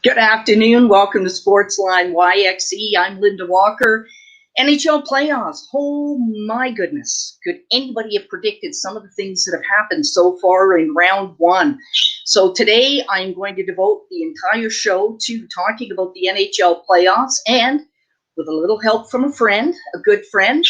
Good afternoon. Welcome to SportsLine YXE. I'm Linda Walker. NHL playoffs. Oh my goodness. Could anybody have predicted some of the things that have happened so far in round one? So today I'm going to devote the entire show to talking about the NHL playoffs and with a little help from a friend, a good friend,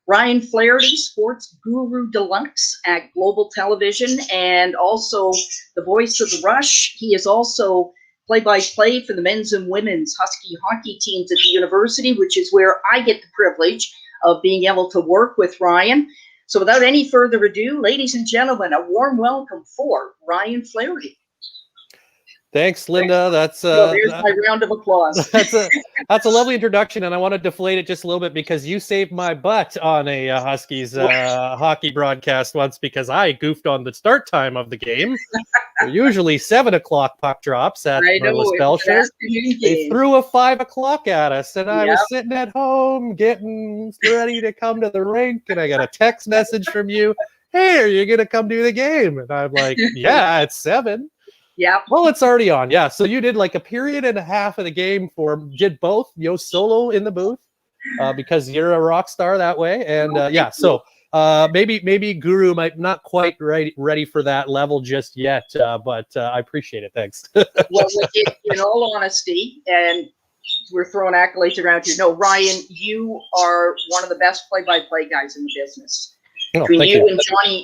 Ryan Flaherty, sports guru deluxe at Global Television and also the voice of the Rush. He is also play-by-play for the men's and women's Husky hockey teams at the university, which is where I get the privilege of being able to work with Ryan. So without any further ado, ladies and gentlemen, a warm welcome for Ryan Flaherty. Thanks, Linda. That's there's my round of applause. That's a lovely introduction, and I want to deflate it just a little bit because you saved my butt on a Huskies hockey broadcast once because I goofed on the start time of the game. Usually 7 o'clock puck drops at Marlis Belcher. They threw a 5 o'clock at us, and I was sitting at home getting ready to come to the rink, and I got a text message from you. Hey, are you going to come do the game? And I'm like, yeah, it's 7. Yeah. Well, it's already on. Yeah. So you did like a period and a half of the game did both solo in the booth because you're a rock star that way. And so maybe Guru might not quite ready for that level just yet, but I appreciate it. Thanks. Well, in all honesty, and we're throwing accolades around here. No, Ryan, you are one of the best play-by-play guys in the business. Between you and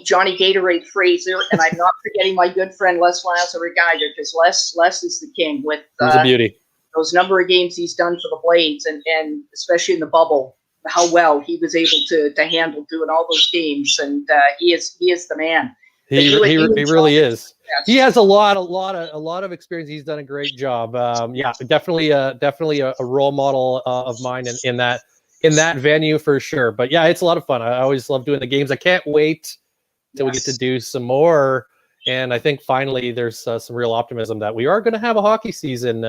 Johnny Gatorade Fraser, and I'm not forgetting my good friend Les Lazarus Geiger, because Les is the king with he's a beauty. Those number of games he's done for the Blades, and especially in the bubble, how well he was able to handle doing all those games, and he is the man. He really is. Yes. He has a lot of experience. He's done a great job. Definitely a role model of mine in that venue for sure. But yeah, it's a lot of fun. I always love doing the games. I can't wait till we get to do some more. And I think finally there's some real optimism that we are going to have a hockey season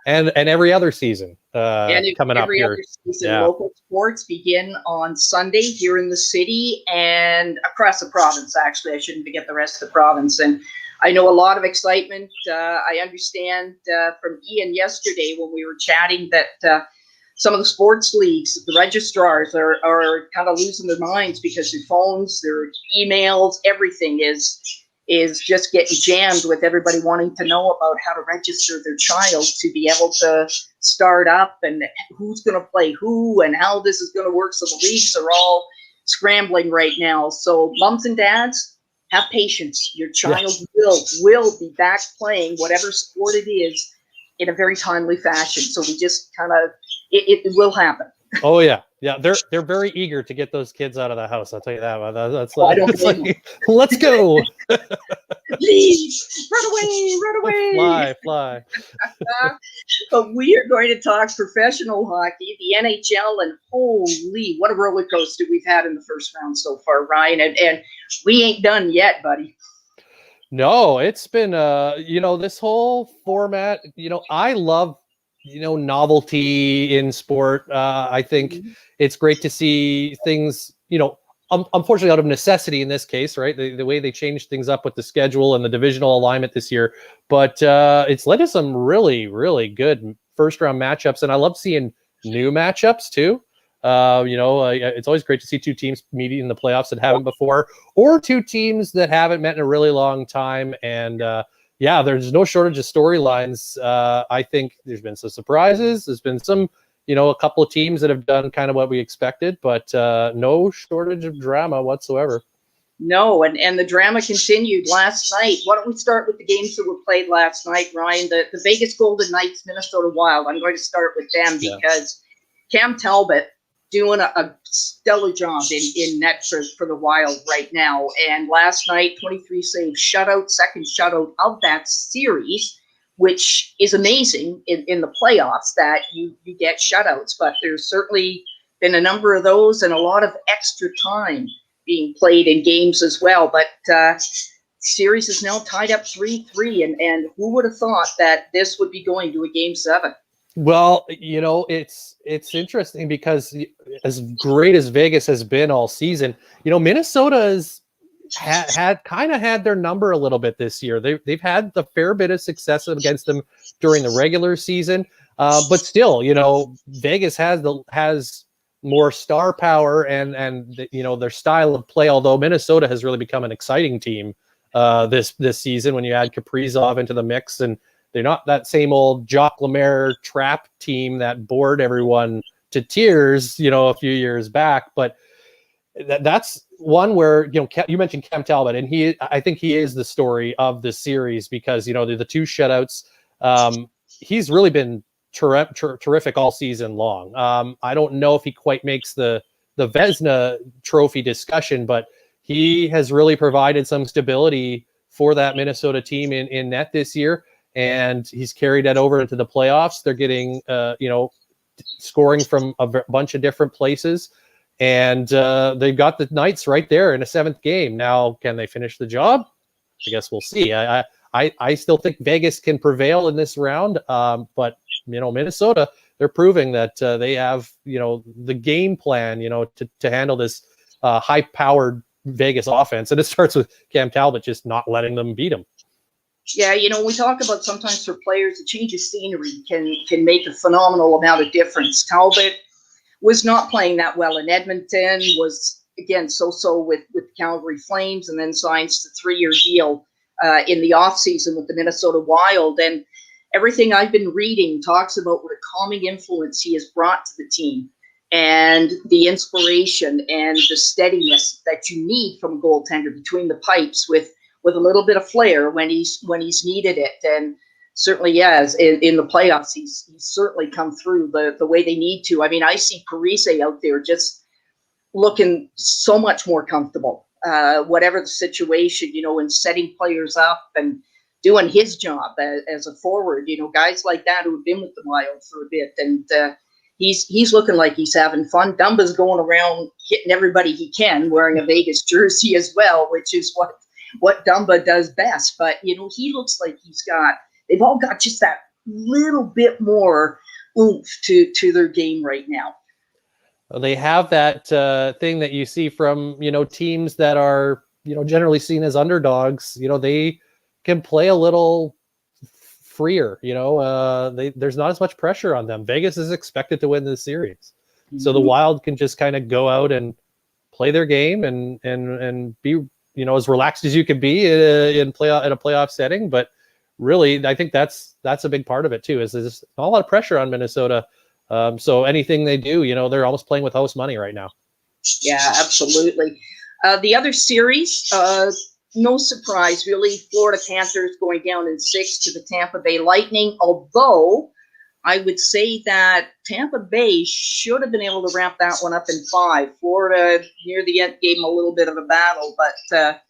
and every other season coming up here. Every other season. Local sports begin on Sunday here in the city and across the province. Actually, I shouldn't forget the rest of the province. And I know a lot of excitement. I understand from Ian yesterday when we were chatting that some of the sports leagues, the registrars are kind of losing their minds because their phones, their emails, everything is just getting jammed with everybody wanting to know about how to register their child to be able to start up and who's going to play who and how this is going to work. So the leagues are all scrambling right now. So moms and dads, have patience. Your child will be back playing whatever sport it is in a very timely fashion. So we just kind of, it will happen. Oh yeah. They're very eager to get those kids out of the house. I'll tell you that. That's let's go. Leave, run away. Fly. But we are going to talk professional hockey, the NHL, and holy, what a roller coaster we've had in the first round so far, Ryan. And we ain't done yet, buddy. No, it's been this whole format. I love novelty in sport. I think it's great to see things, unfortunately out of necessity in this case, right? The way they changed things up with the schedule and the divisional alignment this year. But it's led to some really, really good first round matchups. And I love seeing new matchups too. It's always great to see two teams meeting in the playoffs that haven't before, or two teams that haven't met in a really long time. And there's no shortage of storylines. I think there's been some surprises. There's been some, a couple of teams that have done kind of what we expected, but no shortage of drama whatsoever. No, and the drama continued last night. Why don't we start with the games that were played last night, Ryan? The Vegas Golden Knights, Minnesota Wild. I'm going to start with them because Cam Talbot doing a stellar job in net for the Wild right now. And last night, 23 save shutout, second shutout of that series, which is amazing in the playoffs that you get shutouts. But there's certainly been a number of those and a lot of extra time being played in games as well. But series is now tied up 3-3. And who would have thought that this would be going to a Game 7? Well, it's interesting because as great as Vegas has been all season, Minnesota is had kind of had their number a little bit this year. They've had the fair bit of success against them during the regular season, but still, Vegas has more star power and their style of play. Although Minnesota has really become an exciting team this season when you add Kaprizov into the mix, and they're not that same old Jacques Lemaire trap team that bored everyone to tears, a few years back, but. That's one where you mentioned Cam Talbot, and I think he is the story of the series because the two shutouts. He's really been terrific all season long. I don't know if he quite makes the Vezina Trophy discussion, but he has really provided some stability for that Minnesota team in net this year, and he's carried that over into the playoffs. They're getting scoring from a bunch of different places. And they've got the Knights right there in a 7th game. Now, can they finish the job? I guess we'll see. I still think Vegas can prevail in this round. But, Minnesota, they're proving that they have, the game plan, to handle this high-powered Vegas offense. And it starts with Cam Talbot just not letting them beat him. Yeah, we talk about sometimes for players, a change of scenery can make a phenomenal amount of difference. Talbot was not playing that well in Edmonton, was, again, so-so with the Calgary Flames, and then signs the 3-year deal in the offseason with the Minnesota Wild. And everything I've been reading talks about what a calming influence he has brought to the team and the inspiration and the steadiness that you need from a goaltender between the pipes with a little bit of flair when he's needed it. And certainly, yes, in the playoffs, he's certainly come through the way they need to. I mean, I see Parise out there just looking so much more comfortable, whatever the situation, and setting players up and doing his job as a forward. Guys like that who have been with the Wild for a bit, and he's looking like he's having fun. Dumba's going around hitting everybody he can, wearing a Vegas jersey as well, which is what Dumba does best. But he looks like they've all got just that little bit more oomph to their game right now. Well, they have that thing that you see from, teams that are, generally seen as underdogs. They can play a little freer, there's not as much pressure on them. Vegas is expected to win this series. Mm-hmm. So the Wild can just kind of go out and play their game and be, as relaxed as you can be in a playoff setting. But really, I think that's a big part of it too. Is there's not a lot of pressure on Minnesota, so anything they do, they're almost playing with house money right now. Yeah, absolutely. The other series, no surprise really. Florida Panthers going down in 6 to the Tampa Bay Lightning. Although I would say that Tampa Bay should have been able to ramp that one up in 5. Florida near the end gave them a little bit of a battle, but.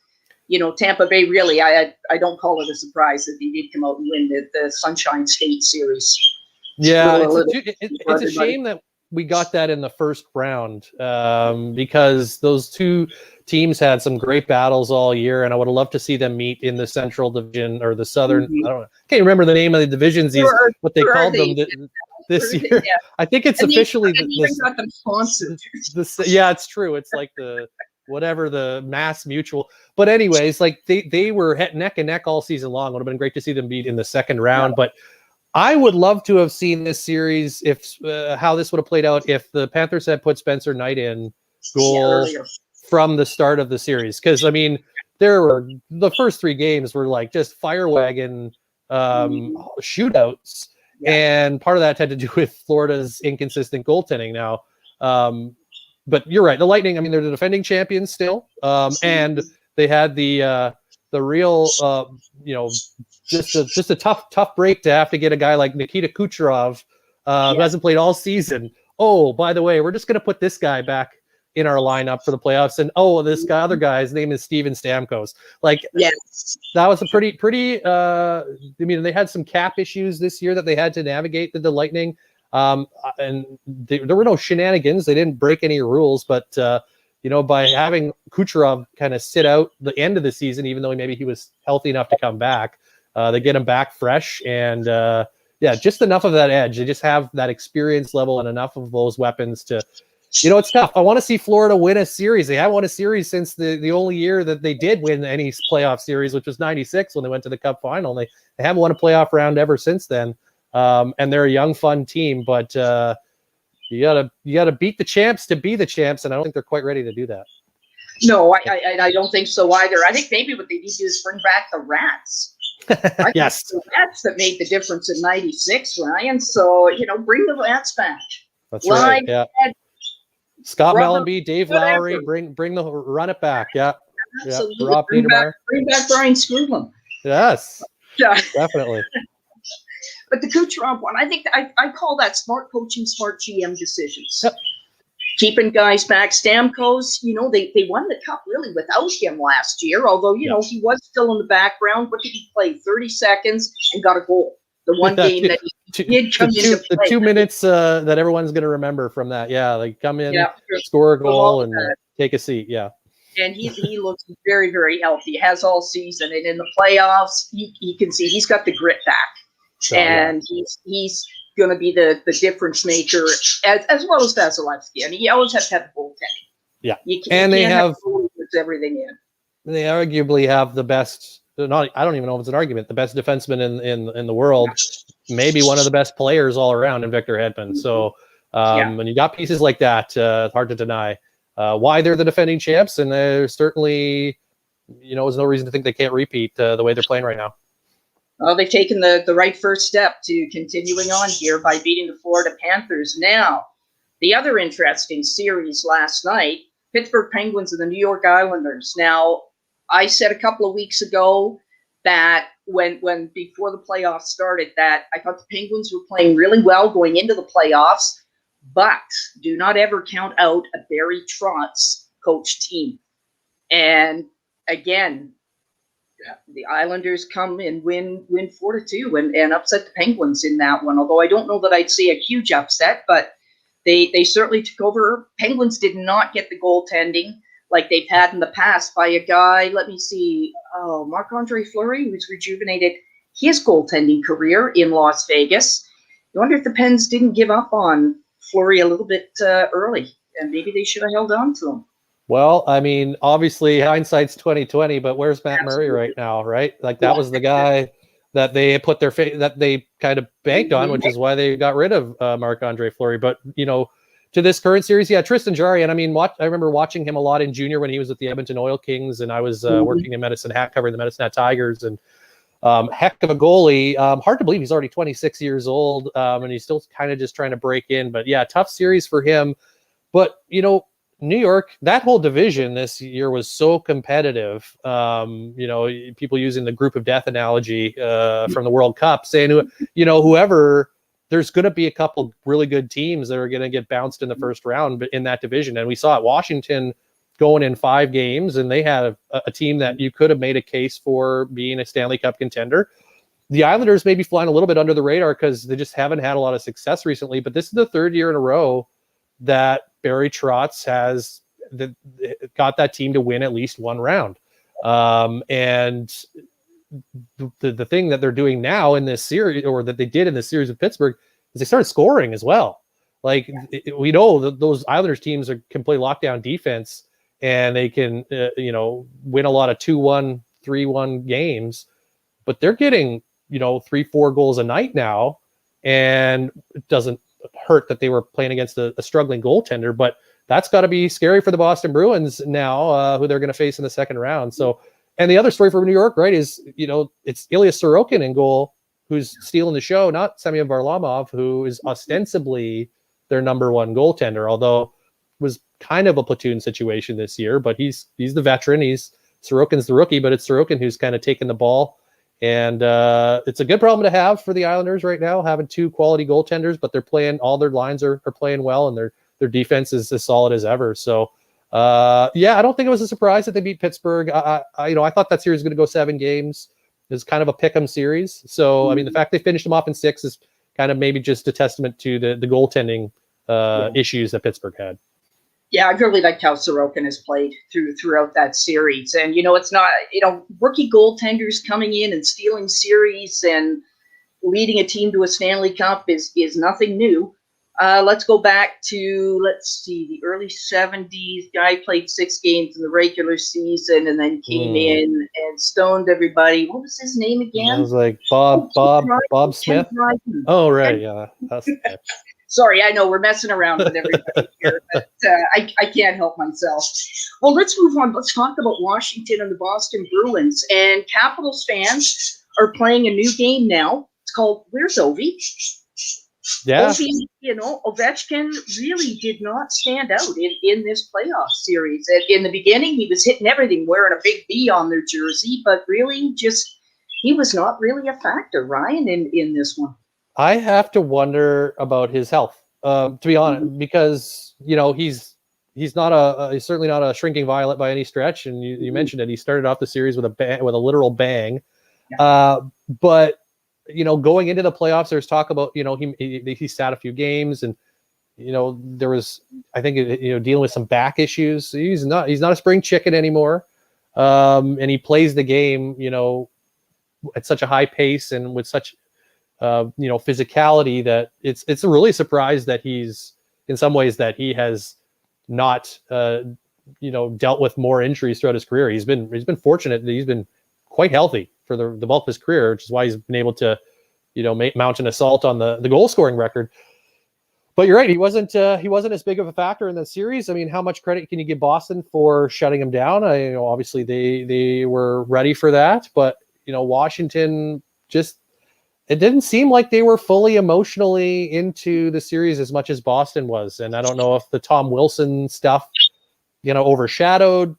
Tampa Bay, really, I don't call it a surprise that they did come out and win the Sunshine State series. Yeah, it's a shame that we got that in the first round because those two teams had some great battles all year, and I would have loved to see them meet in the Central Division or the Southern. Mm-hmm. I don't know. I can't remember the name of the divisions. What they called them this year. Yeah. I think it's officially. Got them sponsored. Yeah, it's true. It's like the Mass Mutual. But anyways, like they were neck and neck all season long. Would have been great to see them beat in the second round. Yeah. But I would love to have seen this series if how this would have played out if the Panthers had put Spencer Knight in goal from the start of the series. Because, I mean, the first 3 games were like just fire wagon shootouts. Yeah. And part of that had to do with Florida's inconsistent goaltending now. But you're right. The Lightning, I mean, they're the defending champions still. And they had the real, just a tough break to have to get a guy like Nikita Kucherov, who hasn't played all season. Oh, by the way, we're just going to put this guy back in our lineup for the playoffs. And this other guy, his name is Steven Stamkos. Like, yes, that was a pretty. I mean, they had some cap issues this year that they had to navigate the Lightning. And there were no shenanigans. They didn't break any rules, but by having Kucherov kind of sit out the end of the season, even though maybe he was healthy enough to come back, they get him back fresh and just enough of that edge. They just have that experience level and enough of those weapons to It's tough. I want to see Florida win a series. They haven't won a series since the only year that they did win any playoff series, which was 96 when they went to the Cup final. They haven't won a playoff round ever since then. And they're a young, fun team, but you gotta beat the champs to be the champs, and I don't think they're quite ready to do that. No, I don't think so either. I think maybe what they need to do is bring back the Rats. Yes, the Rats that made the difference in '96, Ryan. So bring the Rats back. That's right. Yeah. Scott Robert, Mellenby, Dave Lowry, bring run it back. Yeah. Absolutely. Yeah. Rob Petermeyer. Bring back Brian Skrubman. Yes. Yeah. Definitely. But the Kucherov one, I think I call that smart coaching, smart GM decisions. Yep. Keeping guys back. Stamkos, they won the Cup really without him last year, although, he was still in the background. What did he play? 30 seconds and got a goal. The one game that he did come into play. The 2 minutes that everyone's going to remember from that. Yeah, like come in, score a goal, and take a seat. Yeah. And he looks very, very healthy. Has all season. And in the playoffs, you can see he's got the grit back. And he's going to be the difference maker as well as Vasilevsky. I mean, you always have to have the goaltending. Yeah, and they have everything in. They arguably have the best. I don't even know if it's an argument. The best defenseman in the world, maybe one of the best players all around in Victor Hedman. So when you got pieces like that, it's hard to deny why they're the defending champs. And there's certainly, there's no reason to think they can't repeat the way they're playing right now. Well, they've taken the right first step to continuing on here by beating the Florida Panthers. Now, the other interesting series last night, Pittsburgh Penguins and the New York Islanders. Now, I said a couple of weeks ago that when before the playoffs started that I thought the Penguins were playing really well going into the playoffs, but do not ever count out a Barry Trotz coach team. And again, the Islanders come and win 4-2 and upset the Penguins in that one. Although I don't know that I'd say a huge upset, but they certainly took over. Penguins did not get the goaltending like they've had in the past by a guy. Let me see. Oh, Marc-Andre Fleury, who's rejuvenated his goaltending career in Las Vegas. I wonder if the Pens didn't give up on Fleury a little bit early, and maybe they should have held on to him. Well, I mean, obviously hindsight's 2020, but where's Matt Murray right now, right? Like that was the guy that they put that they kind of banked on, which is why they got rid of Marc-Andre Fleury. But, to this current series, Tristan Jarry. And I mean, I remember watching him a lot in junior when he was with the Edmonton Oil Kings, and I was working in Medicine Hat, covering the Medicine Hat Tigers, and heck of a goalie. Hard to believe he's already 26 years old, and he's still kind of just trying to break in. But yeah, tough series for him. But, New York, that whole division this year was so competitive. People using the group of death analogy from the World Cup, saying, whoever, there's going to be a couple really good teams that are going to get bounced in the first round in that division. And we saw it, Washington going in 5 games, and they had a team that you could have made a case for being a Stanley Cup contender. The Islanders may be flying a little bit under the radar because they just haven't had a lot of success recently, but this is the 3rd year in a row that Barry Trotz has got that team to win at least one round. And the thing that they're doing now in this series, or that they did in this series with Pittsburgh, is they started scoring as well. Like we know that those Islanders teams can play lockdown defense, and they can, win a lot of 2-1, 3-1 games, but they're getting, 3-4 goals a night now. And it doesn't hurt that they were playing against a struggling goaltender, but that's got to be scary for the Boston Bruins now, who they're going to face in the second round. So, and the other story for New York, right, is, it's Ilya Sorokin in goal, who's stealing the show, not Semyon Varlamov, who is ostensibly their number one goaltender, although it was kind of a platoon situation this year, but he's the veteran. Sorokin's the rookie, but it's Sorokin who's kind of taking the ball. And it's a good problem to have for the Islanders right now, having 2 quality goaltenders, but they're playing, all their lines are playing well, and their defense is as solid as ever. So, I don't think it was a surprise that they beat Pittsburgh. I thought that series was going to go 7 games. It was kind of a pick'em series. So, I mean, the fact they finished them off in 6 is kind of maybe just a testament to the goaltending issues that Pittsburgh had. Yeah, I really liked how Sorokin has played throughout that series. And, it's not, rookie goaltenders coming in and stealing series and leading a team to a Stanley Cup is nothing new. Let's go back to, let's see, the early 70s. Guy played 6 games in the regular season and then came in and stoned everybody. What was his name again? I was like Bob Smith. Oh, right. Yeah. That's okay. Sorry, I know we're messing around with everybody here, but I can't help myself. Well, let's move on. Let's talk about Washington and the Boston Bruins. And Capitals fans are playing a new game now. It's called Where's Ovi? Yeah. Ovi, Ovechkin really did not stand out in this playoff series. In the beginning, he was hitting everything, wearing a big B on their jersey, but really he was not really a factor, Ryan, in this one. I have to wonder about his health, to be honest, because he's certainly not a shrinking violet by any stretch. And you mentioned it; he started off the series with a literal bang. Yeah. But going into the playoffs, there's talk about he sat a few games, and there was, I think, dealing with some back issues. He's not a spring chicken anymore, and he plays the game at such a high pace and with such physicality that it's a really surprise that he's, in some ways, that he has not dealt with more injuries throughout his career. He's been fortunate that he's been quite healthy for the bulk of his career, which is why he's been able to mount an assault on the goal scoring record. But you're right, he wasn't as big of a factor in the series. I mean, how much credit can you give Boston for shutting him down? Obviously they were ready for that, but Washington just, it didn't seem like they were fully emotionally into the series as much as Boston was. And I don't know if the Tom Wilson stuff, overshadowed,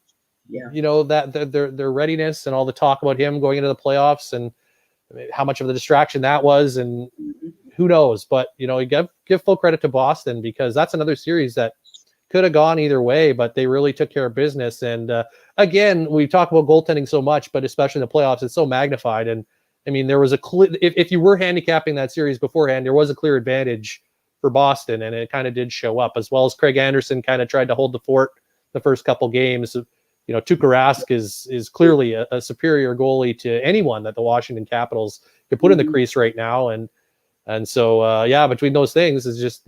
that their readiness and all the talk about him going into the playoffs and how much of the distraction that was. And who knows, but you give full credit to Boston, because that's another series that could have gone either way, but they really took care of business. And again, we talk about goaltending so much, but especially in the playoffs, it's so magnified. And I mean, there was if you were handicapping that series beforehand, there was a clear advantage for Boston, and it kind of did show up, as well as Craig Anderson kind of tried to hold the fort the first couple games. Tuukka Rask is clearly a superior goalie to anyone that the Washington Capitals could put in the crease right now. And so, between those things is just,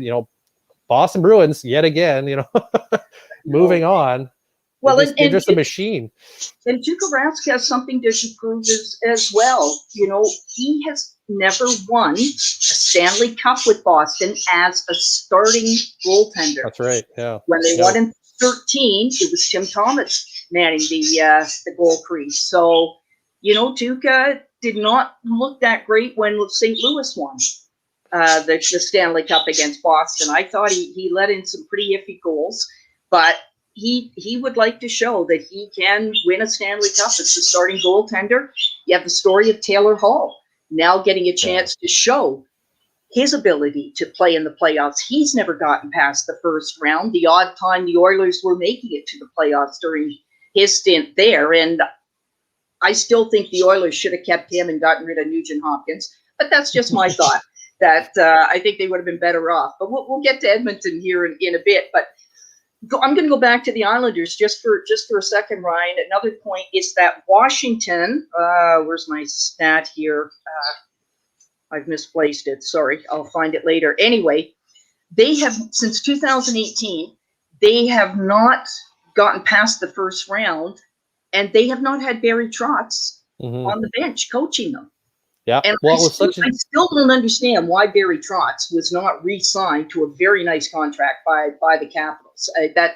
Boston Bruins yet again, moving on. Well, they're just a machine. And Tuukka Rask has something to prove as well. He has never won a Stanley Cup with Boston as a starting goaltender. That's right. Yeah. When they won in 2013, it was Tim Thomas manning the goal crease. So, Tuukka did not look that great when St. Louis won the Stanley Cup against Boston. I thought he let in some pretty iffy goals, but he would like to show that he can win a Stanley Cup as the starting goaltender. You have the story of Taylor Hall now getting a chance to show his ability to play in the playoffs. He's never gotten past the first round. The odd time the Oilers were making it to the playoffs during his stint there. And I still think the Oilers should have kept him and gotten rid of Nugent Hopkins. But that's just my thought, that I think they would have been better off. But we'll get to Edmonton here in a bit. But I'm going to go back to the Islanders just for a second, Ryan. Another point is that Washington, where's my stat here? I've misplaced it. Sorry, I'll find it later. Anyway, they have, since 2018, they have not gotten past the first round, and they have not had Barry Trotz on the bench coaching them. Yeah, and I still don't understand why Barry Trotz was not re-signed to a very nice contract by the Capitals. That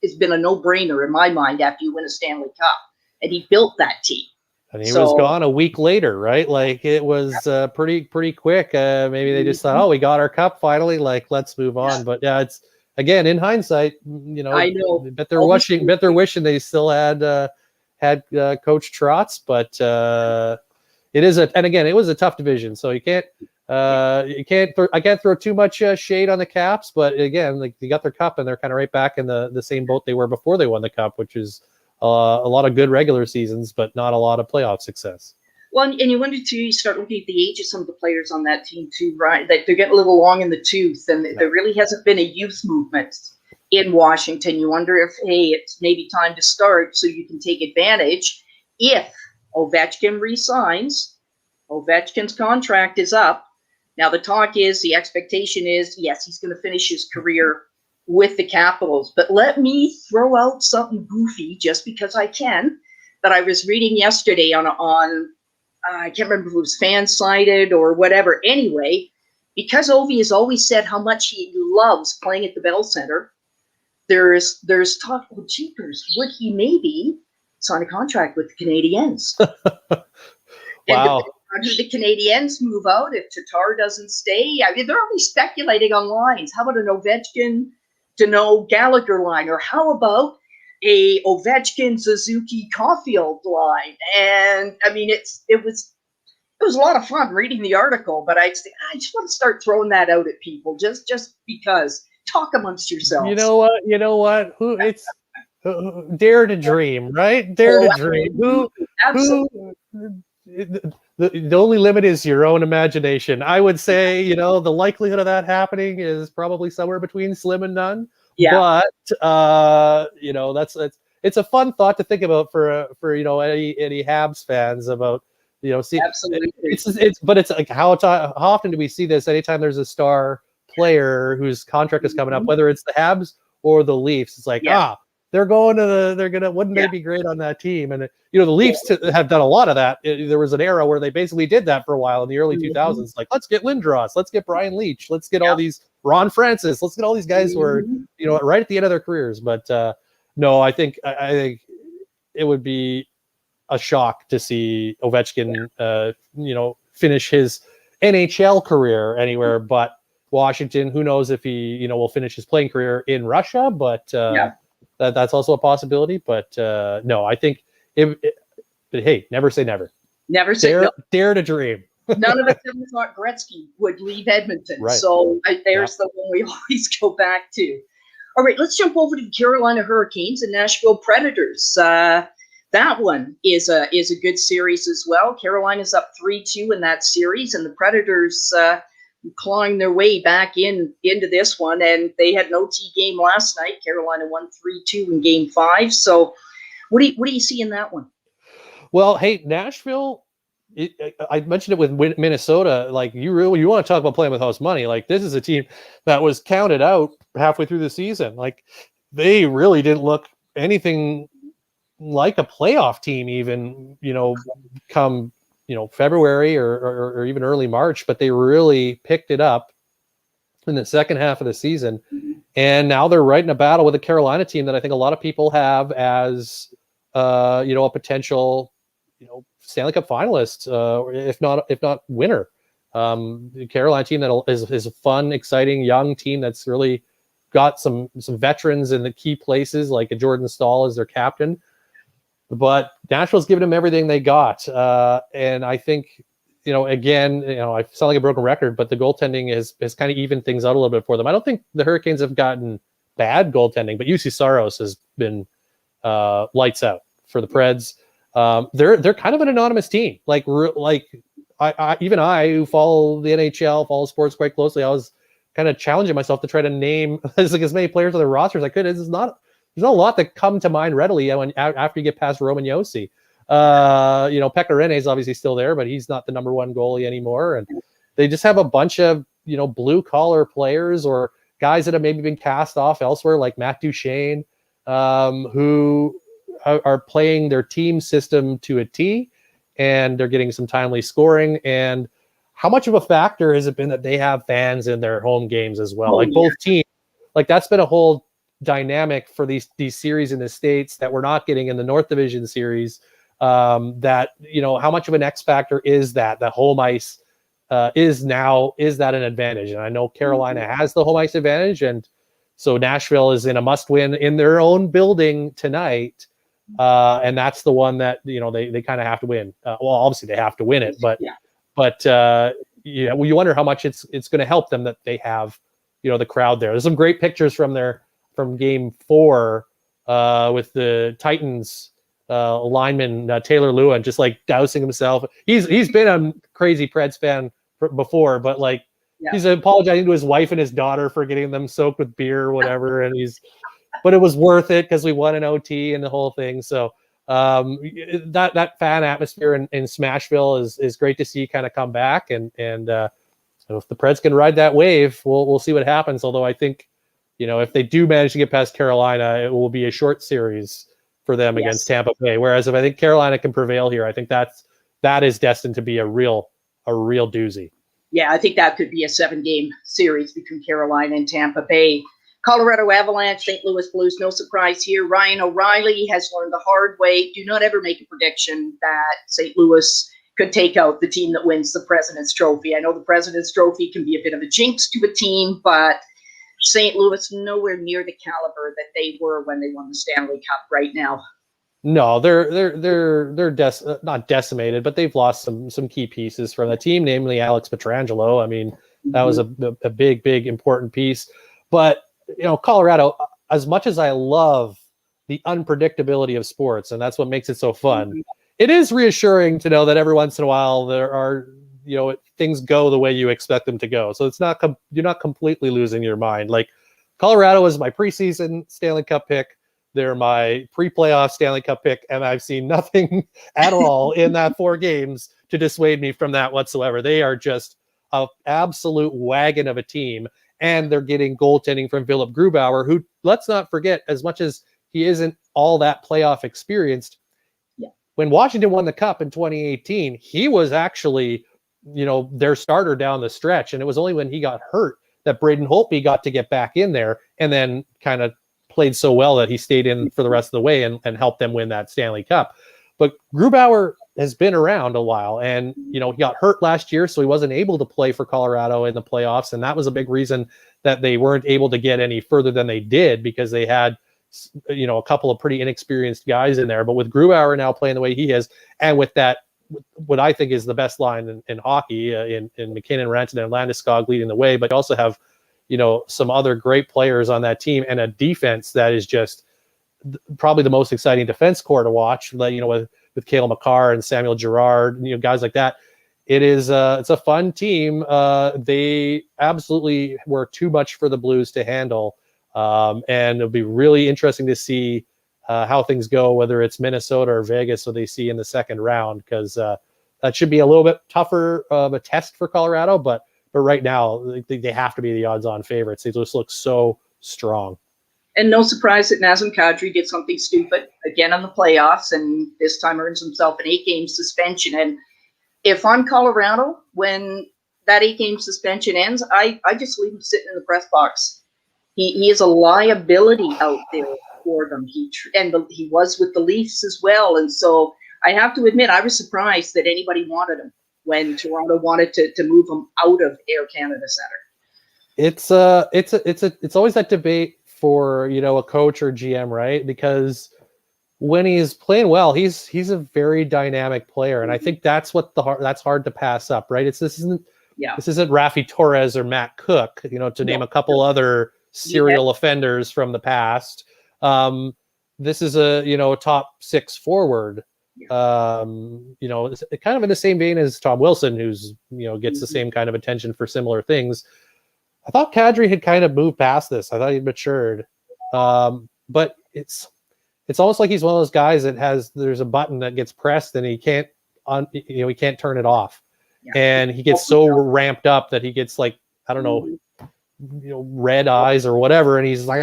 has been a no-brainer in my mind after you win a Stanley Cup, and he built that team. And he was gone a week later, right? Like, it was pretty quick. Maybe they just thought, oh, we got our cup finally. Like, let's move on. Yeah. But yeah, it's, again, in hindsight, I know. Bet they're wishing they still had Coach Trotz, but. It is and again, it was a tough division, so I can't throw too much shade on the Caps, but again, like, they got their cup and they're kind of right back in the same boat they were before they won the cup, which is a lot of good regular seasons, but not a lot of playoff success. Well, and you wonder too, you start looking at the age of some of the players on that team too, right? That they're getting a little long in the tooth, and there really hasn't been a youth movement in Washington. You wonder if, hey, it's maybe time to start so you can take advantage if Ovechkin resigns. Ovechkin's contract is up. Now, the talk is, the expectation is, yes, he's going to finish his career with the Capitals. But let me throw out something goofy just because I can, that I was reading yesterday on I can't remember if it was Fansided or whatever. Anyway, because Ovi has always said how much he loves playing at the Bell Center, there's talk, well, jeepers, would he maybe sign a contract with the Canadiens? Wow. And do the Canadiens move out if Tatar doesn't stay? I mean, they're only speculating on lines. How about an Ovechkin to Gallagher line? Or how about a Ovechkin Suzuki Caulfield line? And I mean, it was a lot of fun reading the article, but I just want to start throwing that out at people just because. Talk amongst yourselves. You know what? Who it's dare to dream, right? Dare to dream. Absolutely. The only limit is your own imagination. I would say, the likelihood of that happening is probably somewhere between slim and none. Yeah. But it's a fun thought to think about for any Habs fans about see. Absolutely. But it's like how often do we see this? Anytime there's a star player whose contract is coming up, whether it's the Habs or the Leafs, it's like wouldn't they be great on that team? And the Leafs have done a lot of that. There was an era where they basically did that for a while in the early 2000s. Like, let's get Lindros, let's get Brian Leach, let's get all these Ron Francis, let's get all these guys who are right at the end of their careers. But no, I think it would be a shock to see Ovechkin finish his NHL career anywhere but Washington. Who knows if he will finish his playing career in Russia, but that's also a possibility. But no, I think but hey, never say never. Never say dare to dream. None of us ever thought Gretzky would leave Edmonton. Right. So there's the one we always go back to. All right, let's jump over to the Carolina Hurricanes and Nashville Predators. That one is a good series as well. Carolina's up 3-2 in that series, and the Predators clawing their way back into this one. And they had an OT game last night. Carolina won 3-2 in Game 5. So what do you see in that one? Well, hey, Nashville. I mentioned it with Minnesota. Like, you want to talk about playing with house money? Like, this is a team that was counted out halfway through the season. Like, they really didn't look anything like a playoff team, even come February or even early March. But they really picked it up in the second half of the season, and now they're right in a battle with a Carolina team that I think a lot of people have as a potential Stanley Cup finalist, if not winner. The Carolina team that is a fun, exciting young team that's really got some veterans in the key places, like a Jordan Staal as their captain. But Nashville's given them everything they got, and I think again, I sound like a broken record, but the goaltending has kind of evened things out a little bit for them. I don't think the Hurricanes have gotten bad goaltending, but UC Saros has been lights out for the Preds. They're kind of an anonymous team. Like I who follow the NHL, follow sports quite closely, I was kind of challenging myself to try to name as many players on the roster as I could. There's not a lot that come to mind readily after you get past Roman Josi. Pekka Rinne is obviously still there, but he's not the number one goalie anymore. And they just have a bunch of blue collar players or guys that have maybe been cast off elsewhere, like Matt Duchene, who are playing their team system to a T, and they're getting some timely scoring. And how much of a factor has it been that they have fans in their home games as well? Like both teams, like that's been a whole dynamic for these series in the States that we're not getting in the North Division series. That how much of an X factor is that home ice is that an advantage? And I know Carolina has the home ice advantage, and so Nashville is in a must-win in their own building tonight. And that's the one that they kind of have to win. Well, obviously they have to win it, but you wonder how much it's going to help them that they have the crowd there. There's some great pictures from Game 4 with the Titans lineman Taylor Lewin just like dousing himself. He's been a crazy Preds fan before, but he's apologizing to his wife and his daughter for getting them soaked with beer or whatever, but it was worth it because we won an OT and the whole thing. So that fan atmosphere in Smashville is great to see kind of come back, and if the Preds can ride that wave, we'll see what happens. Although I think, if they do manage to get past Carolina, it will be a short series for them against Tampa Bay. Whereas if I think Carolina can prevail here, I think that is destined to be a real doozy. Yeah, I think that could be a 7-game series between Carolina and Tampa Bay. Colorado Avalanche, St. Louis Blues, no surprise here. Ryan O'Reilly has learned the hard way. Do not ever make a prediction that St. Louis could take out the team that wins the President's Trophy. I know the President's Trophy can be a bit of a jinx to a team, but St. Louis nowhere near the caliber that they were when they won the Stanley Cup right now. No, they're not decimated, but they've lost some key pieces from the team, namely Alex Pietrangelo. I mean, that was a big important piece. But Colorado, as much as I love the unpredictability of sports, and that's what makes it so fun, it is reassuring to know that every once in a while there are, things go the way you expect them to go. So you're not completely losing your mind. Like Colorado is my preseason Stanley Cup pick. They're my pre-playoff Stanley Cup pick, and I've seen nothing at all in that 4 games to dissuade me from that whatsoever. They are just an absolute wagon of a team, and they're getting goaltending from Philip Grubauer, who, let's not forget, as much as he isn't all that playoff experienced, when Washington won the Cup in 2018, he was actually, their starter down the stretch, and it was only when he got hurt that Braden Holtby got to get back in there and then kind of played so well that he stayed in for the rest of the way and helped them win that Stanley Cup. But Grubauer has been around a while, and he got hurt last year, so he wasn't able to play for Colorado in the playoffs, and that was a big reason that they weren't able to get any further than they did, because they had a couple of pretty inexperienced guys in there. But with Grubauer now playing the way he is, and with that, what I think is the best line in hockey, in McKinnon, Rantanen, and Landeskog leading the way, but you also have some other great players on that team, and a defense that is just probably the most exciting defense core to watch, with Cale Makar and Samuel Girard, guys like that. It's a fun team. They absolutely were too much for the Blues to handle. And it'll be really interesting to see how things go, whether it's Minnesota or Vegas, so they see in the second round, because that should be a little bit tougher of a test for Colorado, but right now they have to be the odds-on favorites. They just look so strong. And no surprise that Nazem Kadri did something stupid again on the playoffs, and this time earns himself an 8-game suspension. And if I'm Colorado, when that 8-game suspension ends, I just leave him sitting in the press box. He is a liability out there for them. He was with the Leafs as well, and so I have to admit I was surprised that anybody wanted him when Toronto wanted to move him out of Air Canada Centre. It's always that debate for a coach or GM, right? Because when he's playing well, he's a very dynamic player, and I think that's that's hard to pass up, right? This isn't Raffi Torres or Matt Cook, to name a couple other serial offenders from the past. This is a top 6 forward. It's kind of in the same vein as Tom Wilson, who's gets the same kind of attention for similar things. I thought Kadri had kind of moved past this. I thought he'd matured, but it's almost like he's one of those guys that there's a button that gets pressed and he can't turn it off, and he gets so ramped up that he gets like, I don't know, red eyes or whatever, and he's like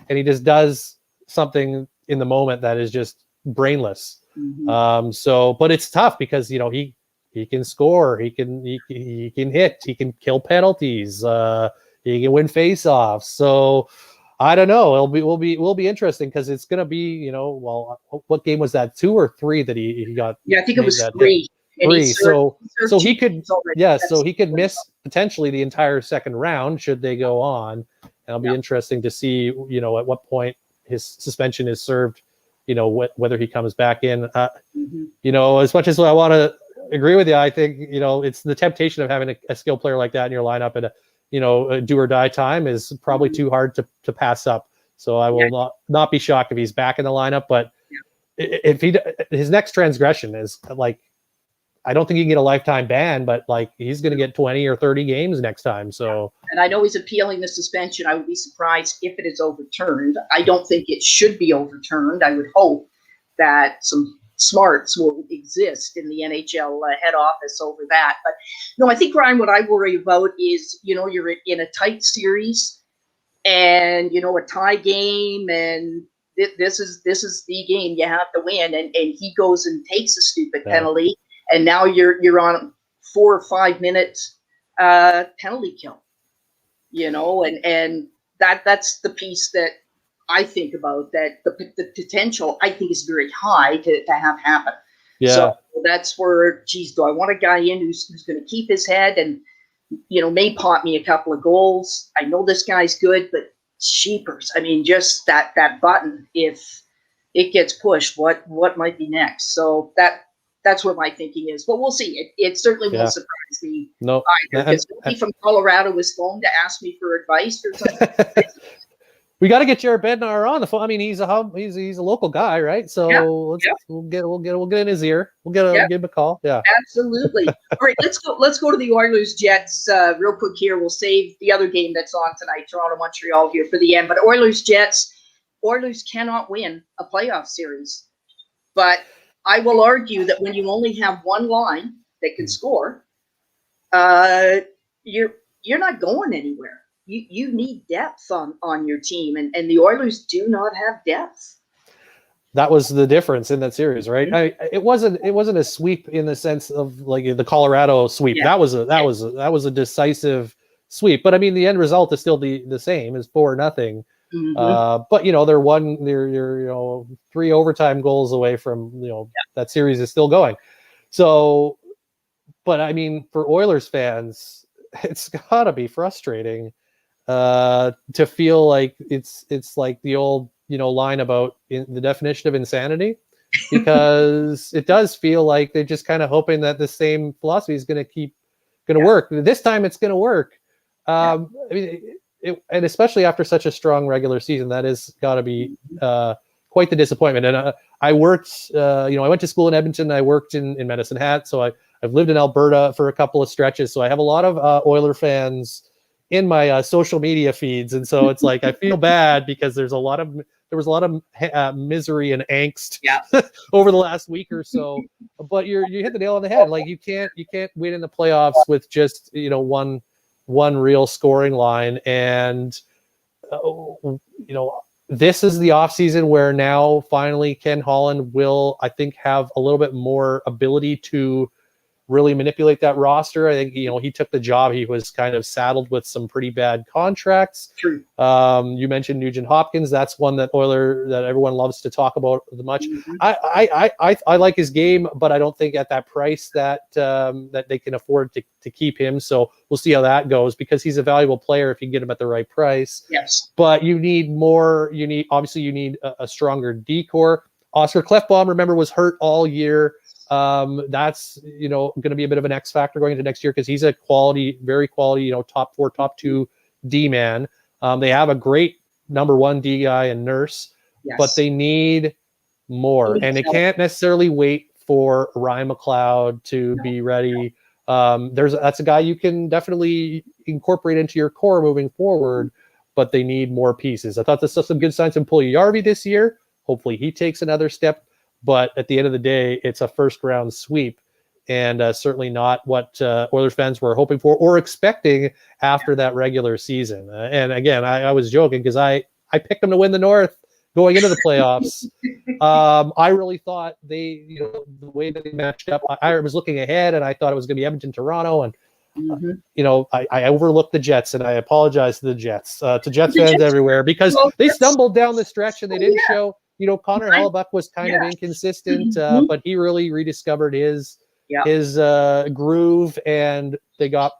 and he just does something in the moment that is just brainless. But it's tough because he can score, he can hit, he can kill penalties, he can win face-offs. So I don't know. Will be interesting, because it's going to be what game was that, 2 or 3 that he got? Yeah, I think it was 3. 3. So he could miss potentially the entire second round should they go on. And it'll be interesting to see at what point his suspension is served. Whether he comes back in. As much as I want to agree with you, I think it's the temptation of having a skilled player like that in your lineup at a do or die time is probably too hard to pass up. So I will not be shocked if he's back in the lineup. But if his next transgression is like, I don't think he can get a lifetime ban, but like he's going to get 20 or 30 games next time. So, and I know he's appealing the suspension. I would be surprised if it is overturned. I don't think it should be overturned. I would hope that some smarts will exist in the NHL head office over that. But no, I think, Ryan, what I worry about is, you're in a tight series and, a tie game, and this is the game you have to win. And he goes and takes a stupid penalty, and now you're on 4 or 5 minutes penalty kill, and that's the piece that I think about, that the potential I think is very high to have happen. Yeah. So that's where, geez, do I want a guy in who's going to keep his head and, may pot me a couple of goals? I know this guy's good, but sheepers, I mean, just that button, if it gets pushed, what might be next? So that's what my thinking is. But we'll see. It certainly won't surprise me either, because somebody from Colorado was phoned to ask me for advice or something. We got to get Jared Bednar on the phone. I mean, he's a local guy, right? So we'll get in his ear. We'll give him a call. Yeah, absolutely. All right, let's go to the Oilers Jets real quick here. We'll save the other game that's on tonight, Toronto Montreal, here for the end. But Oilers Jets, Oilers cannot win a playoff series. But I will argue that when you only have one line that can score, you're not going anywhere. You need depth on your team, and the Oilers do not have depth. That was the difference in that series, right? It wasn't a sweep in the sense of like the Colorado sweep. Yeah. That was a decisive sweep. But I mean, the end result is still the same, is 4-0. But they're 3 overtime goals away from that series is still going. So, but I mean, for Oilers fans, it's gotta be frustrating to feel like it's like the old line about the definition of insanity, because it does feel like they're just kind of hoping that the same philosophy is going to work. This time it's going to work. I mean, and especially after such a strong regular season, that is got to be quite the disappointment. And I worked, I went to school in Edmonton. I worked in Medicine Hat, so I've lived in Alberta for a couple of stretches. So I have a lot of Oiler fans in my social media feeds, and so it's like I feel bad because there was a lot of misery and angst over the last week or so. But you hit the nail on the head. Like you can't win in the playoffs with just one real scoring line. And this is the offseason where now finally Ken Holland will, I think, have a little bit more ability to really manipulate that roster. I think he took the job. He was kind of saddled with some pretty bad contracts. True. You mentioned Nugent Hopkins. That's one that everyone loves to talk about much. Mm-hmm. I like his game, but I don't think at that price that they can afford to keep him. So we'll see how that goes, because he's a valuable player if you get him at the right price. Yes. But you need more. You need a stronger D-core. Oscar Klefbom, remember, was hurt all year. That's going to be a bit of an X factor going into next year, because he's a very quality, top 4, top 2 D man. They have a great number 1 D guy in Nurse, but they need more, and they can't necessarily wait for Ryan McLeod to be ready. That's a guy you can definitely incorporate into your core moving forward, but they need more pieces. I thought this was some good signs from Puljujärvi this year. Hopefully he takes another step. But at the end of the day, it's a first-round sweep, and certainly not what Oilers fans were hoping for or expecting after that regular season. And again, I was joking because I picked them to win the North going into the playoffs. I really thought the way that they matched up, I was looking ahead, and I thought it was going to be Edmonton, Toronto, and I overlooked the Jets, and I apologize to the Jets, to Jets fans everywhere, because they stumbled down the stretch and they didn't show. Connor Hellebuck was kind of inconsistent, but he really rediscovered his groove, and they got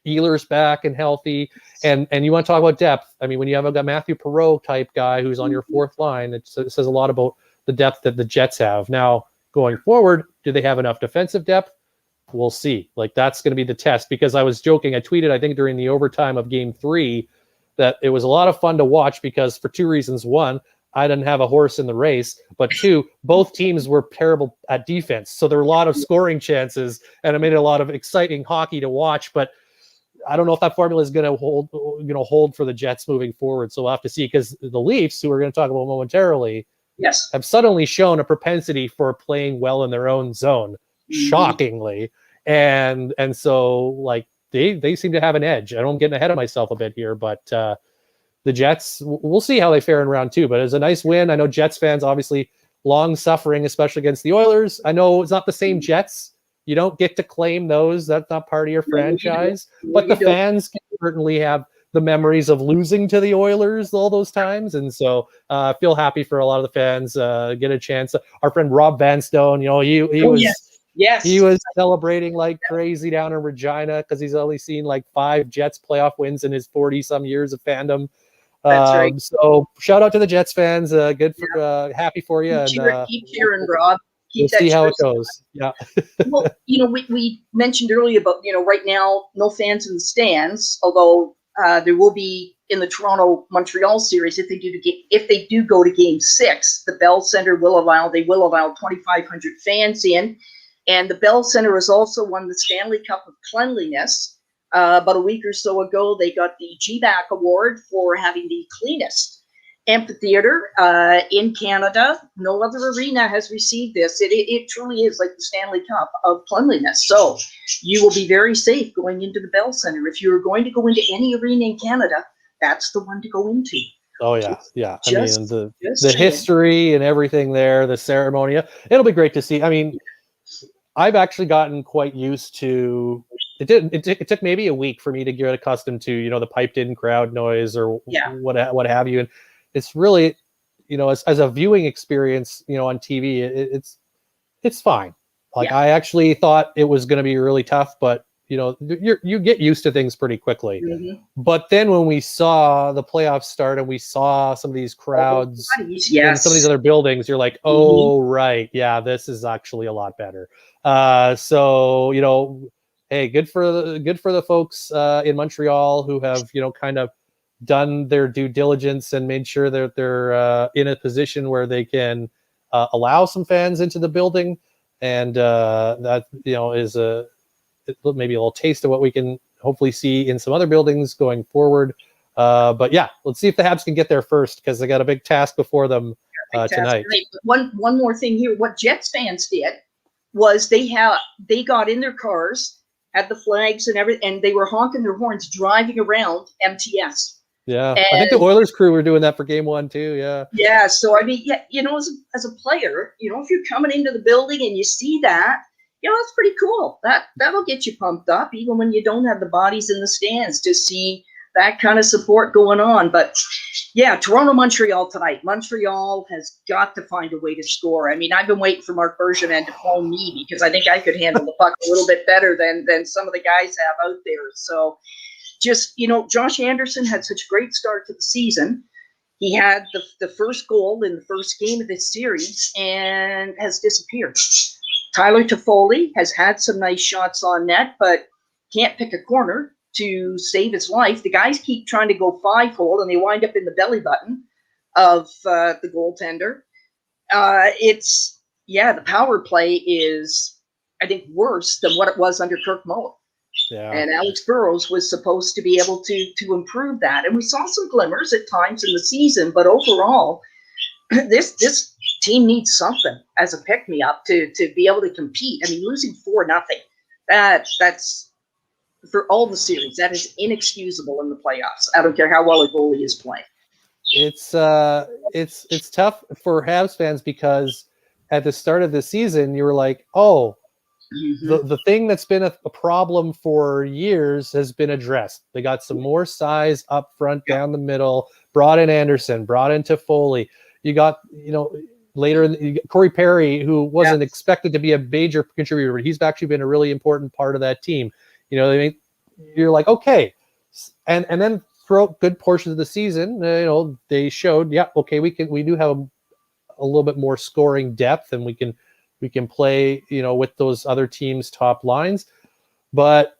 Ehlers back and healthy. And you want to talk about depth? I mean, when you have a Matthew Perreault type guy who's on your fourth line, it says a lot about the depth that the Jets have. Now, going forward, do they have enough defensive depth? We'll see. Like, that's going to be the test, because I was joking. I tweeted, I think, during the overtime of Game 3 that it was a lot of fun to watch, because for 2 reasons. One, I didn't have a horse in the race, but 2, both teams were terrible at defense. So there were a lot of scoring chances, and it made it a lot of exciting hockey to watch. But I don't know if that formula is going to hold for the Jets moving forward. So we'll have to see, because the Leafs, who we're going to talk about momentarily, Yes. have suddenly shown a propensity for playing well in their own zone, shockingly. And so like they seem to have an edge. I know I'm getting ahead of myself a bit here, but the Jets, we'll see how they fare in round 2, but it's a nice win. I know Jets fans obviously long suffering, especially against the Oilers. I know it's not the same Jets. You don't get to claim those. That's not part of your franchise. But the fans can certainly have the memories of losing to the Oilers all those times. And so I feel happy for a lot of the fans get a chance. Our friend Rob Vanstone, he was... Yes. He was celebrating like crazy down in Regina because he's only seen like 5 Jets playoff wins in his 40-some years of fandom. That's right. So shout out to the Jets fans. Good for happy for you. Keep cheering, Rob. We'll see how it goes. Yeah. Well, we mentioned earlier about, right now, no fans in the stands, although there will be in the Toronto-Montreal series if they do go to Game 6. The Bell Center will allow 2,500 fans in. And the Bell Center has also won the Stanley Cup of Cleanliness. About a week or so ago, they got the GBAC award for having the cleanest amphitheater in Canada. No other arena has received this. It truly is like the Stanley Cup of cleanliness. So you will be very safe going into the Bell Center. If you're going to go into any arena in Canada, that's the one to go into. Oh yeah, yeah. I mean the history and everything there, the ceremony. It'll be great to see. I mean, I've actually gotten quite used to it. It took maybe a week for me to get accustomed to, the piped in crowd noise or what have you. And it's really, as a viewing experience, on TV, it's fine. Like I actually thought it was going to be really tough, but you get used to things pretty quickly. But then when we saw the playoffs start and we saw some of these crowds in some of these other buildings, you're like, oh, right. Yeah, this is actually a lot better. So, hey, good for the folks in Montreal who have, kind of done their due diligence and made sure that they're in a position where they can allow some fans into the building. And that, is maybe a little taste of what we can hopefully see in some other buildings going forward. But yeah, let's see if the Habs can get there first, because they got a big task before them tonight. One more thing here. What Jets fans did was they got in their cars, had the flags and everything, and they were honking their horns driving around MTS. Yeah, and I think the Oilers crew were doing that for Game 1 too. Yeah. Yeah. So I mean, as a player, if you're coming into the building and you see that, that's pretty cool. That'll get you pumped up, even when you don't have the bodies in the stands, to see that kind of support going on. But yeah, Toronto-Montreal tonight. Montreal has got to find a way to score. I mean, I've been waiting for Marc Bergevin to phone me, because I think I could handle the puck a little bit better than some of the guys have out there. So just, Josh Anderson had such a great start to the season. He had the first goal in the first game of this series and has disappeared. Tyler Toffoli has had some nice shots on net, but can't pick a corner to save his life. The guys keep trying to go 5-hole, and they wind up in the belly button of the goaltender. The power play is, I think, worse than what it was under Kirk Muller. Yeah. And Alex Burrows was supposed to be able to improve that. And we saw some glimmers at times in the season, but overall, this team needs something as a pick-me-up to be able to compete. I mean, losing 4-0, that's for all the series, that is inexcusable in the playoffs. I don't care how well a goalie is playing. It's tough for Habs fans, because at the start of the season, you were like, oh, the thing that's been a problem for years has been addressed. They got some more size up front, down the middle, brought in Anderson, brought in Toffoli. You got, later Corey Perry, who wasn't expected to be a major contributor, but he's actually been a really important part of that team. You're like, okay. And then throughout good portions of the season, they showed, we do have a little bit more scoring depth, and we can play, with those other teams' top lines. But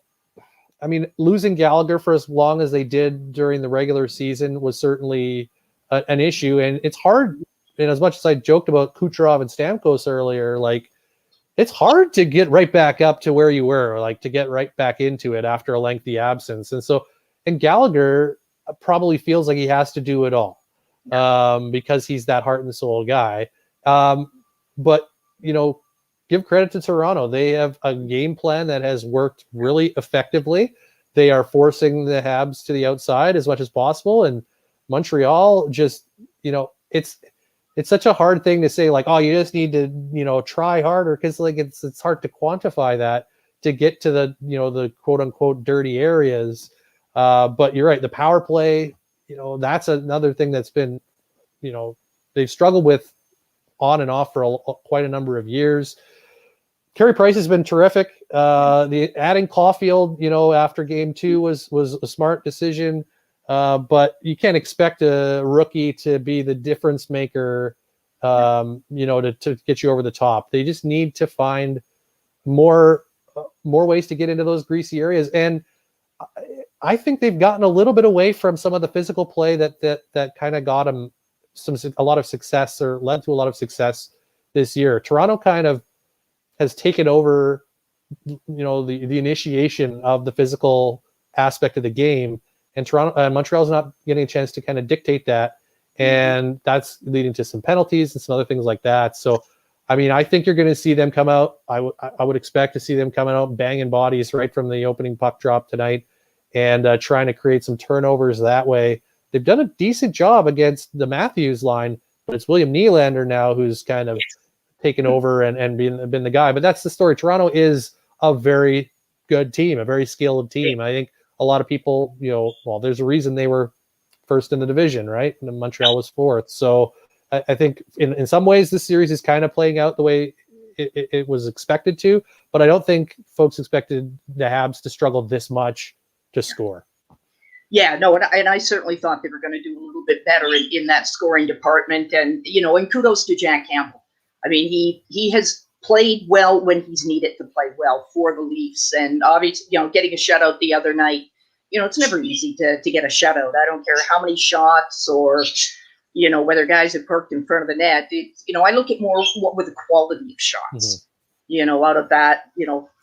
I mean, losing Gallagher for as long as they did during the regular season was certainly an issue. And it's hard. And as much as I joked about Kucherov and Stamkos earlier, like, it's hard to get right back up to where you were, like to get right back into it after a lengthy absence. And Gallagher probably feels like he has to do it all. because he's that heart and soul guy. But, give credit to Toronto. They have a game plan that has worked really effectively. They are forcing the Habs to the outside as much as possible. And Montreal just, it's such a hard thing to say, like, oh, you just need to, try harder, because like it's hard to quantify that to get to the, the quote unquote dirty areas. But you're right. The power play, that's another thing that's been, they've struggled with on and off for quite a number of years. Carey Price has been terrific. The adding Caulfield, after game 2 was a smart decision. But you can't expect a rookie to be the difference maker, to get you over the top. They just need to find more ways to get into those greasy areas. And I think they've gotten a little bit away from some of the physical play that kind of got them a lot of success, or led to a lot of success this year. Toronto kind of has taken over, the initiation of the physical aspect of the game, and Montreal's not getting a chance to kind of dictate that, and that's leading to some penalties and some other things like that. So, I mean, I think you're going to see them come out. I would expect to see them coming out banging bodies right from the opening puck drop tonight, and trying to create some turnovers that way. They've done a decent job against the Matthews line, but it's William Nylander now who's kind of taken over and been the guy. But that's the story. Toronto is a very good team, a very skilled team. I think a lot of people, there's a reason they were first in the division, right? And Montreal was fourth. So I think in some ways this series is kind of playing out the way it was expected to, but I don't think folks expected the Habs to struggle this much to score. Yeah, no, and I certainly thought they were going to do a little bit better in that scoring department. And, and kudos to Jack Campbell. I mean, he has played well when he's needed to play well for the Leafs. And obviously, getting a shutout the other night, it's never easy to get a shutout. I don't care how many shots or, whether guys have perked in front of the net. I look at more what were the quality of shots. Out of that,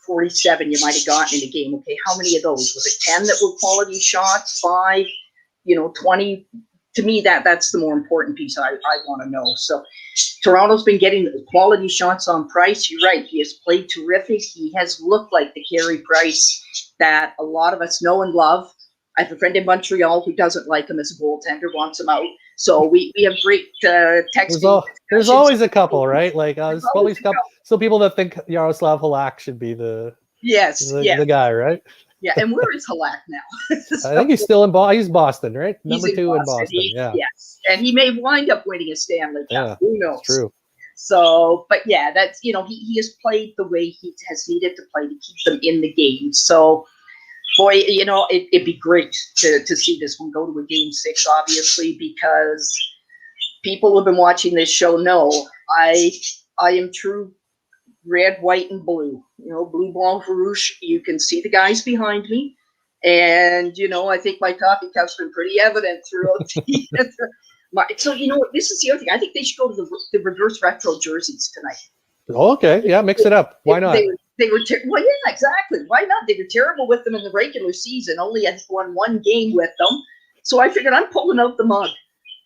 47 you might have gotten in a game. Okay, how many of those? Was it 10 that were quality shots? 5, 20? To me, that's the more important piece I want to know. So Toronto's been getting quality shots on Price. You're right. He has played terrific. He has looked like the Carey Price that a lot of us know and love. I have a friend in Montreal who doesn't like him as a goaltender, wants him out. So we have great texting. There's always a couple, right? Like there's always a couple. Some people that think Yaroslav Halak should be the guy, right? Yeah, and where is Halak now? I think he's still in Boston. He's Boston, right? Number 2 in Boston. Yes, and he may wind up winning a Stanley Cup. Yeah, who knows? True. So, but yeah, that's he has played the way he has needed to play to keep them in the game. So, boy, it'd be great to see this one go to a game 6, obviously, because people who have been watching this show know I am true red, white, and blue. Blue, blanc, rouge. You can see the guys behind me. And, I think my coffee cup's been pretty evident throughout so, this is the other thing. I think they should go to the reverse retro jerseys tonight. Okay. Yeah, mix it up. Why not? They were well, yeah, exactly. Why not? They were terrible with them in the regular season. Only I won 1 game with them. So I figured I'm pulling out the mug.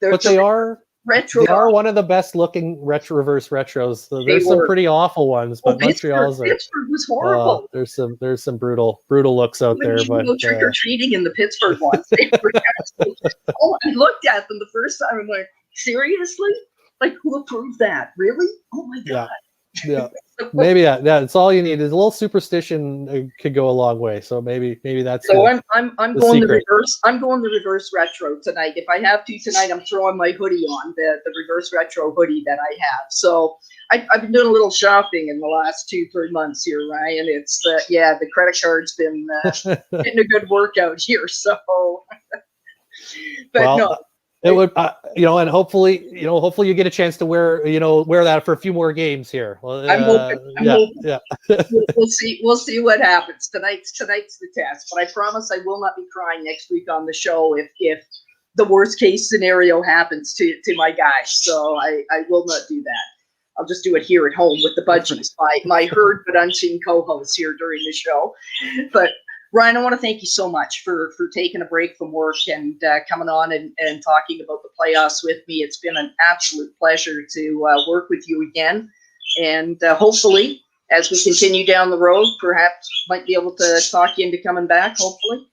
They are retro. They are one of the best looking reverse retros. So there's some pretty awful ones, but Montreal's Pittsburgh was horrible. There's some brutal looks out there. But trick or treating in the Pittsburgh ones. They were I looked at them the first time. I'm like, seriously? Like, who approved that? Really? Oh my god. Yeah. Maybe that's all you need. Is a little superstition could go a long way. So maybe that's. So I'm going the reverse. I'm going the reverse retro tonight. If I have to tonight, I'm throwing my hoodie on the reverse retro hoodie that I have. So I've been doing a little shopping in the last 2-3 months here, Ryan. It's the credit card's been getting a good workout here. So, but no. It would, and hopefully you get a chance to wear that for a few more games here. Well, I'm hoping. Yeah. We'll see what happens. Tonight's the test. But I promise I will not be crying next week on the show if the worst case scenario happens to my guys. So I will not do that. I'll just do it here at home with the budgies, my heard but unseen co-hosts here during the show. But Ryan, I want to thank you so much for taking a break from work and coming on and talking about the playoffs with me. It's been an absolute pleasure to work with you again. And hopefully, as we continue down the road, perhaps might be able to talk you into coming back, hopefully.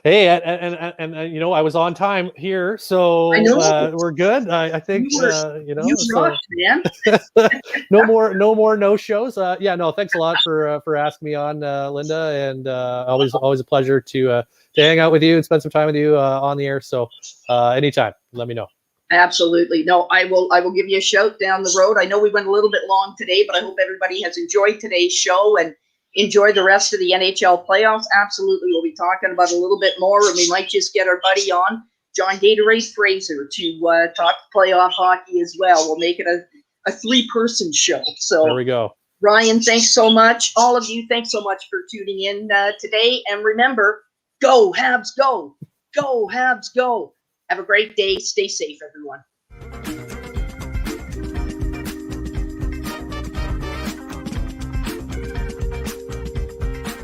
Hey, and you know, I was on time here, so we're good. I think you know. You So rocked, man. no more no shows. Yeah, no, thanks a lot for asking me on, Linda, and always a pleasure to hang out with you and spend some time with you on the air. So anytime, let me know. Absolutely. No, I will give you a shout down the road. I know we went a little bit long today, but I hope everybody has enjoyed today's show and enjoy the rest of the NHL playoffs. Absolutely. We'll be talking about a little bit more, and we might just get our buddy on, John Gatorade Fraser, to talk playoff hockey as well. We'll make it a three-person show. So there we go. Ryan, thanks so much. All of you, thanks so much for tuning in today. And remember, go Habs, go! Go Habs, go! Have a great day. Stay safe, everyone.